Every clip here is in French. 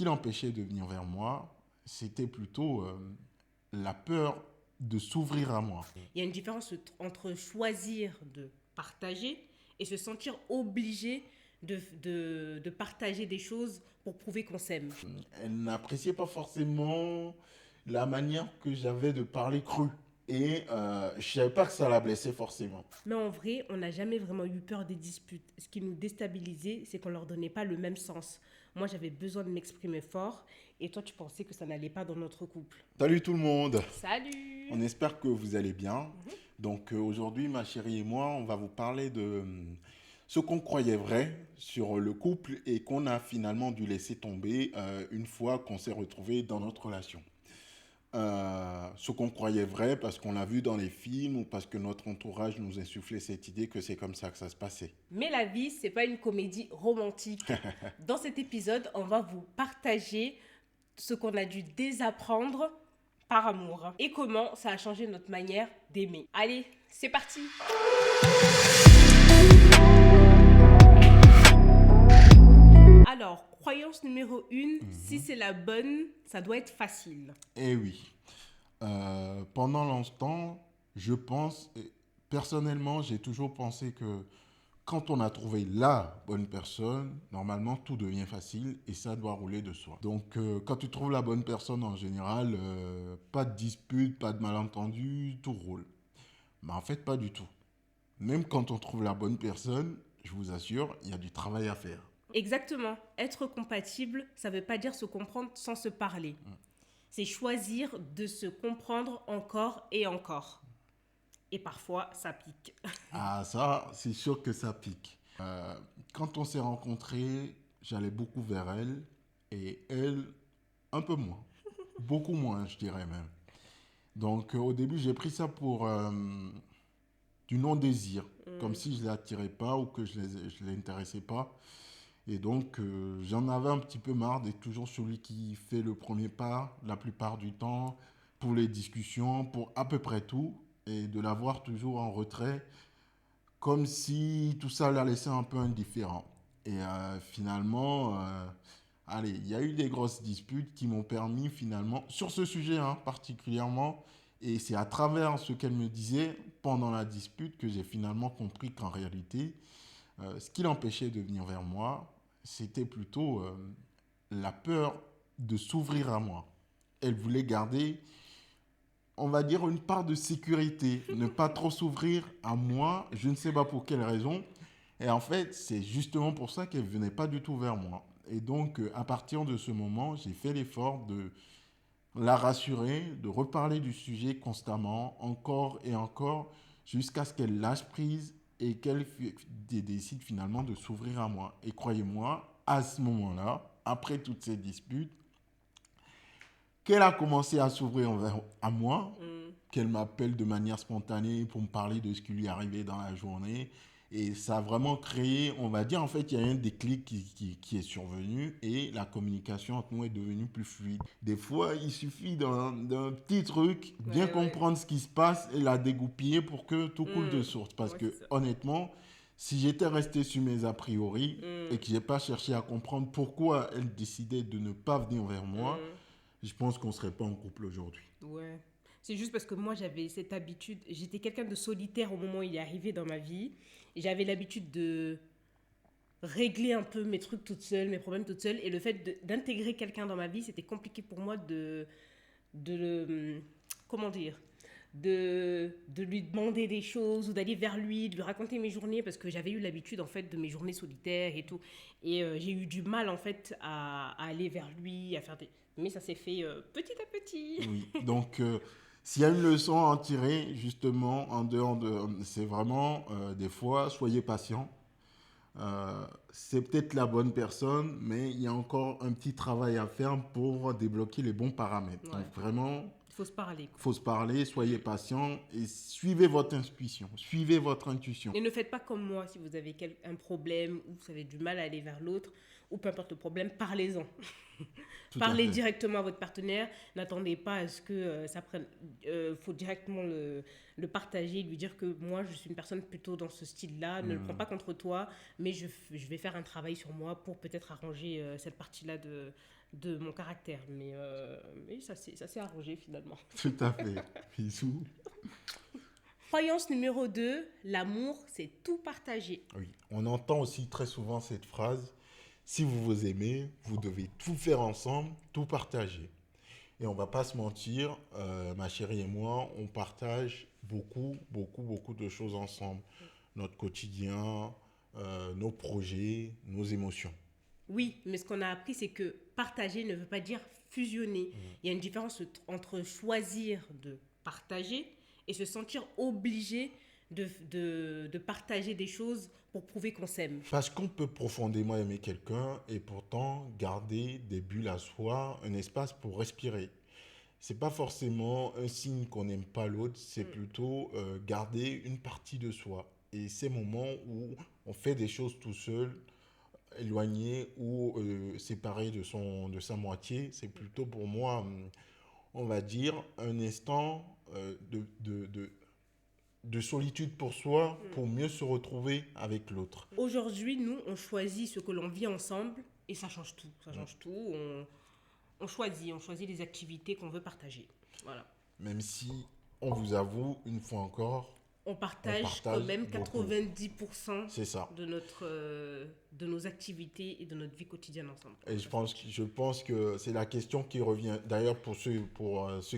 qui l'empêchait de venir vers moi, c'était plutôt la peur de s'ouvrir à moi. Il y a une différence entre choisir de partager et se sentir obligé de partager des choses pour prouver qu'on s'aime. Elle n'appréciait pas forcément la manière que j'avais de parler cru. Et je ne savais pas que ça la blessait forcément. Mais en vrai, on n'a jamais vraiment eu peur des disputes. Ce qui nous déstabilisait, c'est qu'on ne leur donnait pas le même sens. Moi, j'avais besoin de m'exprimer fort et toi, tu pensais que ça n'allait pas dans notre couple. Salut tout le monde, Salut. on espère que vous allez bien. Donc aujourd'hui, ma chérie et moi, on va vous parler de ce qu'on croyait vrai sur le couple et qu'on a finalement dû laisser tomber une fois qu'on s'est retrouvé dans notre relation. Ce qu'on croyait vrai parce qu'on l'a vu dans les films ou parce que notre entourage nous insufflait cette idée que c'est comme ça que ça se passait. Mais la vie, c'est pas une comédie romantique. Dans cet épisode, on va vous partager ce qu'on a dû désapprendre par amour et comment ça a changé notre manière d'aimer. Allez, c'est parti. Alors, croyance numéro 1, si c'est la bonne, ça doit être facile. Eh oui. Pendant longtemps, je pense, personnellement, j'ai toujours pensé que quand on a trouvé la bonne personne, normalement, tout devient facile et ça doit rouler de soi. Donc, quand tu trouves la bonne personne, en général, pas de dispute, pas de malentendu, tout roule. Mais en fait, pas du tout. Même quand on trouve la bonne personne, je vous assure, il y a du travail à faire. Exactement. Être compatible, ça ne veut pas dire se comprendre sans se parler. C'est choisir de se comprendre encore et encore. Et parfois, ça pique. Ah, ça, c'est sûr que ça pique. Quand on s'est rencontrés, j'allais beaucoup vers elle et elle, un peu moins. Beaucoup moins, je dirais même. Donc, au début, j'ai pris ça pour du non-désir, comme si je ne l'attirais pas ou que je ne l'intéressais pas. Et donc, j'en avais un petit peu marre d'être toujours celui qui fait le premier pas la plupart du temps pour les discussions, pour à peu près tout, et de l'avoir toujours en retrait comme si tout ça la laissait un peu indifférent. Et finalement, allez, il y a eu des grosses disputes qui m'ont permis finalement, sur ce sujet particulièrement, et c'est à travers ce qu'elle me disait pendant la dispute que j'ai finalement compris qu'en réalité, ce qui l'empêchait de venir vers moi, c'était plutôt la peur de s'ouvrir à moi. Elle voulait garder, on va dire, une part de sécurité, ne pas trop s'ouvrir à moi, je ne sais pas pour quelle raison. Et en fait, c'est justement pour ça qu'elle ne venait pas du tout vers moi. Et donc, à partir de ce moment, j'ai fait l'effort de la rassurer, de reparler du sujet constamment, encore et encore, jusqu'à ce qu'elle lâche prise et qu'elle décide finalement de s'ouvrir à moi. Et croyez-moi, à ce moment-là, après toutes ces disputes, qu'elle a commencé à s'ouvrir à moi, qu'elle m'appelle de manière spontanée pour me parler de ce qui lui arrivait dans la journée. Et ça a vraiment créé, on va dire, en fait, il y a un déclic qui est survenu et la communication entre nous est devenue plus fluide. Des fois, il suffit d'un petit truc, bien comprendre ce qui se passe et la dégoupiller pour que tout coule de source. Parce Ouais, que, c'est ça. honnêtement, si j'étais resté sur mes a priori et que je n'ai pas cherché à comprendre pourquoi elle décidait de ne pas venir vers moi, je pense qu'on ne serait pas en couple aujourd'hui. Ouais. C'est juste parce que moi, j'avais cette habitude. J'étais quelqu'un de solitaire au moment où il est arrivé dans ma vie. Et j'avais l'habitude de régler un peu mes trucs toute seule, mes problèmes toute seule. Et le fait d'intégrer quelqu'un dans ma vie, c'était compliqué pour moi comment dire, de lui demander des choses ou d'aller vers lui, de lui raconter mes journées parce que j'avais eu l'habitude en fait de mes journées solitaires et tout. Et j'ai eu du mal en fait à aller vers lui, à faire des... Mais ça s'est fait petit à petit. Oui, donc s'il y a une leçon à en tirer, justement, en dehors de... C'est vraiment, des fois, soyez patient. C'est peut-être la bonne personne, mais il y a encore un petit travail à faire pour débloquer les bons paramètres. Ouais. Donc vraiment, Il faut se parler. il faut se parler, soyez patient et suivez votre intuition, suivez votre intuition. Et ne faites pas comme moi si vous avez un problème ou vous avez du mal à aller vers l'autre ou peu importe le problème, parlez-en. Tout à Parlez fait. directement à votre partenaire. N'attendez pas à ce que ça prenne. Faut directement le partager, lui dire que moi, je suis une personne plutôt dans ce style-là. Ne le prends pas contre toi, mais je vais faire un travail sur moi pour peut-être arranger cette partie-là de mon caractère. Mais ça s'est arrangé finalement. Tout à fait. Bisous. Croyance numéro 2, l'amour, c'est tout partager. Oui, on entend aussi très souvent cette phrase, si vous vous aimez, vous devez tout faire ensemble, tout partager. Et on va pas se mentir, ma chérie et moi, on partage beaucoup de choses ensemble. Notre quotidien, nos projets, nos émotions. Oui, mais ce qu'on a appris, c'est que partager ne veut pas dire fusionner. Il y a une différence entre choisir de partager et se sentir obligé de partager des choses pour prouver qu'on s'aime. Parce qu'on peut profondément aimer quelqu'un et pourtant garder des bulles à soi, un espace pour respirer. C'est pas forcément un signe qu'on n'aime pas l'autre, c'est plutôt garder une partie de soi. Et ces moments où on fait des choses tout seul, éloigné ou séparé de sa moitié, c'est plutôt pour moi, on va dire, un instant de solitude pour soi, pour mieux se retrouver avec l'autre. Aujourd'hui, nous, on choisit ce que l'on vit ensemble et ça change tout. Ça change tout. On choisit les activités qu'on veut partager. Voilà. Même si, on vous avoue, une fois encore, On partage quand même beaucoup. 90% C'est ça. de nos activités et de notre vie quotidienne ensemble. Et je pense que c'est la question qui revient. D'ailleurs, pour ceux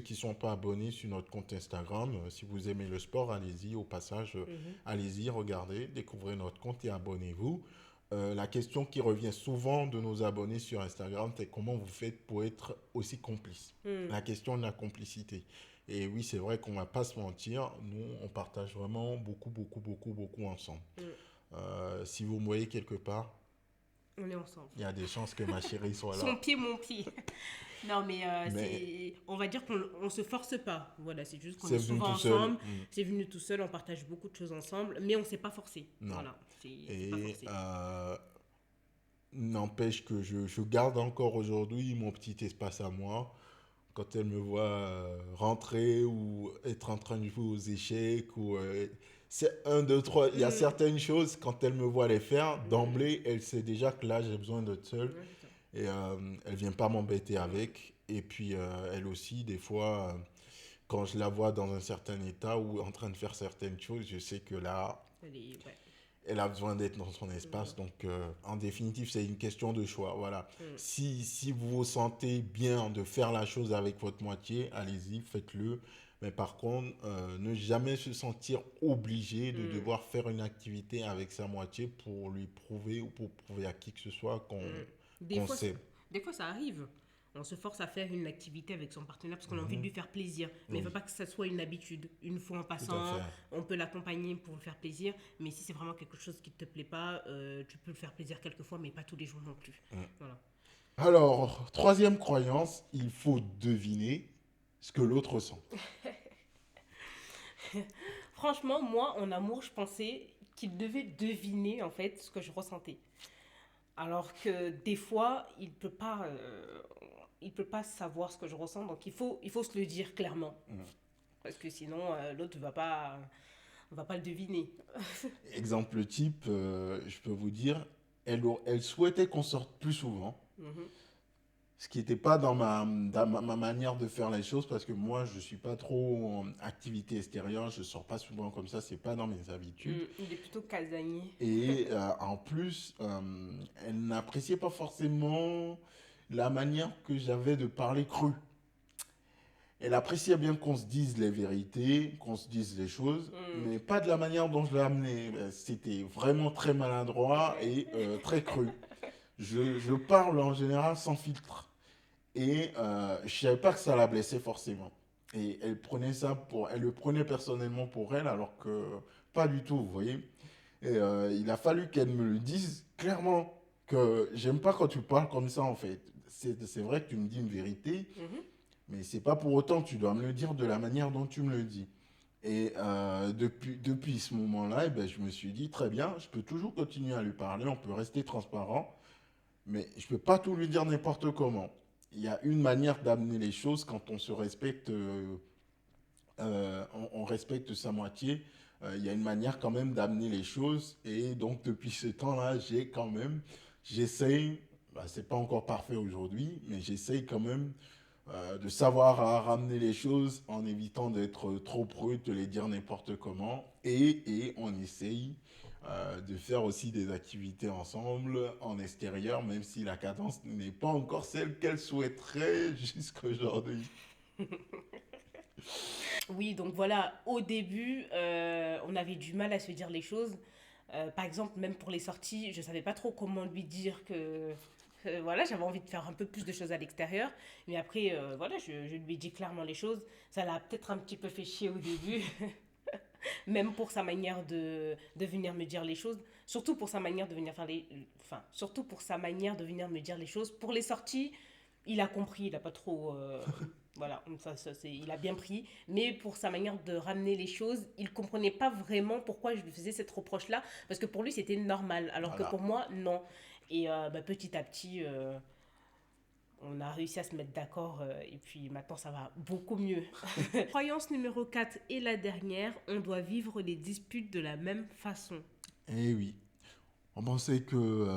qui ne sont pas abonnés sur notre compte Instagram, si vous aimez le sport, allez-y. Au passage, allez-y, regardez, découvrez notre compte et abonnez-vous. La question qui revient souvent de nos abonnés sur Instagram, c'est comment vous faites pour être aussi complice. La question de la complicité. Et oui, c'est vrai qu'on ne va pas se mentir, nous, on partage vraiment beaucoup ensemble. Si vous me voyez quelque part, on est ensemble. il y a des chances que ma chérie soit là. Son pied, mon pied. Non, mais on va dire qu'on ne se force pas. Voilà, c'est juste qu'on est souvent ensemble. C'est venu tout seul, on partage beaucoup de choses ensemble, mais on ne s'est pas forcé. Non. Voilà, c'est pas forcé. N'empêche que je garde encore aujourd'hui mon petit espace à moi. Quand elle me voit rentrer ou être en train de jouer aux échecs, c'est 1, 2, 3. Il y a certaines choses, quand elle me voit les faire, d'emblée, elle sait déjà que là, j'ai besoin d'être seule. Et elle vient pas m'embêter avec. Et puis, elle aussi, des fois, quand je la vois dans un certain état ou en train de faire certaines choses, je sais que là, elle a besoin d'être dans son espace. Donc, en définitive, c'est une question de choix. Voilà. Si vous vous sentez bien de faire la chose avec votre moitié, allez-y, faites-le. Mais par contre, ne jamais se sentir obligé de devoir faire une activité avec sa moitié pour lui prouver ou pour prouver à qui que ce soit qu'on s'aime. Des fois, ça arrive. On se force à faire une activité avec son partenaire parce qu'on a envie de lui faire plaisir. Mais il ne faut pas que ça soit une habitude. Une fois en passant, on peut l'accompagner pour lui faire plaisir. Mais si c'est vraiment quelque chose qui ne te plaît pas, tu peux le faire plaisir quelquefois, mais pas tous les jours non plus. Voilà. Alors, troisième croyance, il faut deviner ce que l'autre ressent. Franchement, moi, en amour, je pensais qu'il devait deviner en fait ce que je ressentais. Alors que des fois, il peut pas savoir ce que je ressens, donc il faut se le dire clairement. Parce que sinon, l'autre va pas le deviner. Exemple type, je peux vous dire, elle souhaitait qu'on sorte plus souvent. Ce qui n'était pas dans ma manière de faire les choses, parce que moi, je ne suis pas trop en activité extérieure, je ne sors pas souvent comme ça, ce n'est pas dans mes habitudes. Il est plutôt casanier. Et en plus, elle n'appréciait pas forcément la manière que j'avais de parler cru. Elle appréciait bien qu'on se dise les vérités, qu'on se dise les choses, mais pas de la manière dont je l'ai amené. C'était vraiment très maladroit et très cru. Je parle en général sans filtre. Et je ne savais pas que ça la blessait forcément. Et elle le prenait personnellement pour elle, alors que pas du tout, vous voyez. Et il a fallu qu'elle me le dise clairement, que j'aime pas quand tu parles comme ça en fait. C'est vrai que tu me dis une vérité, mais c'est pas pour autant que tu dois me le dire de la manière dont tu me le dis. Et depuis ce moment-là, je me suis dit, très bien, je peux toujours continuer à lui parler, on peut rester transparent, mais je peux pas tout lui dire n'importe comment. Il y a une manière d'amener les choses quand on se respecte, on respecte sa moitié. Il y a une manière quand même d'amener les choses. Et donc, depuis ce temps-là, j'essaye bah, c'est pas encore parfait aujourd'hui, mais j'essaye quand même de savoir à ramener les choses en évitant d'être trop brut, de les dire n'importe comment. Et on essaye de faire aussi des activités ensemble en extérieur, même si la cadence n'est pas encore celle qu'elle souhaiterait jusqu'aujourd'hui. Oui, donc voilà, au début, on avait du mal à se dire les choses. Par exemple, même pour les sorties, je savais pas trop comment lui dire que, voilà, j'avais envie de faire un peu plus de choses à l'extérieur. Mais après, voilà, je lui ai dit clairement les choses. Ça l'a peut-être un petit peu fait chier au début, même pour sa manière de venir me dire les choses. Surtout pour sa manière de venir faire les... Enfin, surtout pour sa manière de venir me dire les choses. Pour les sorties, il a compris, il a pas trop... voilà, il a bien pris. Mais pour sa manière de ramener les choses, il comprenait pas vraiment pourquoi je lui faisais cette reproche-là. Parce que pour lui, c'était normal. Alors que Voilà. pour moi, non. Et petit à petit, on a réussi à se mettre d'accord. Et puis maintenant, ça va beaucoup mieux. Croyance numéro 4 et la dernière, on doit vivre les disputes de la même façon. Eh oui, on pensait que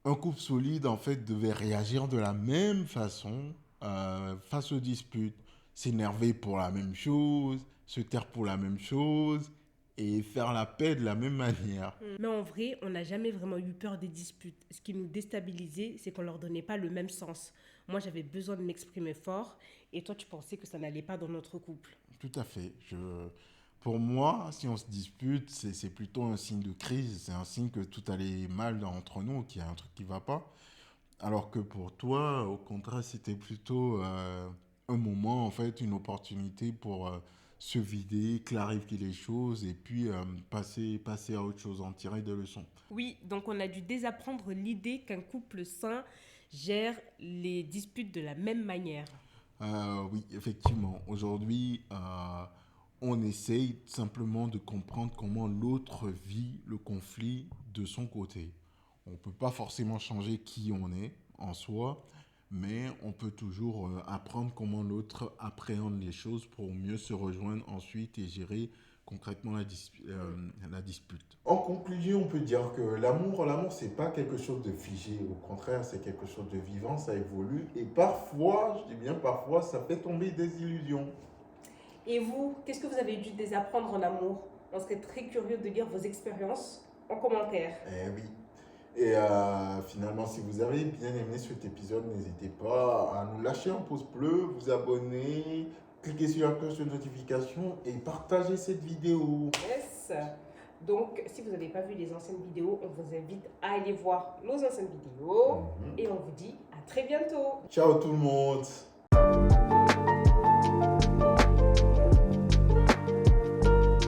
un couple solide, en fait, devait réagir de la même façon face aux disputes, s'énerver pour la même chose, se taire pour la même chose et faire la paix de la même manière. Mais en vrai, on n'a jamais vraiment eu peur des disputes. Ce qui nous déstabilisait, c'est qu'on leur donnait pas le même sens. Moi, j'avais besoin de m'exprimer fort et toi, tu pensais que ça n'allait pas dans notre couple. Tout à fait. Pour moi, si on se dispute, c'est plutôt un signe de crise, c'est un signe que tout allait mal entre nous, qu'il y a un truc qui va pas. Alors que pour toi, au contraire, c'était plutôt un moment, en fait, une opportunité pour se vider, clarifier les choses et puis passer à autre chose, en tirer des leçons. Oui, donc on a dû désapprendre l'idée qu'un couple sain gère les disputes de la même manière. Oui, effectivement. Aujourd'hui, on essaye simplement de comprendre comment l'autre vit le conflit de son côté. On ne peut pas forcément changer qui on est en soi, mais on peut toujours apprendre comment l'autre appréhende les choses pour mieux se rejoindre ensuite et gérer concrètement la dispute. En conclusion, on peut dire que l'amour, c'est pas quelque chose de figé. Au contraire, c'est quelque chose de vivant, ça évolue. Et parfois, je dis bien parfois, ça fait tomber des illusions. Et vous, qu'est-ce que vous avez dû désapprendre en amour? On serait très curieux de lire vos expériences en commentaire. Eh oui. Et finalement, si vous avez bien aimé cet épisode, n'hésitez pas à nous lâcher un pouce bleu, vous abonner, cliquer sur la cloche de notification et partager cette vidéo. Yes. Donc, si vous n'avez pas vu les anciennes vidéos, on vous invite à aller voir nos anciennes vidéos. Et on vous dit à très bientôt. Ciao tout le monde.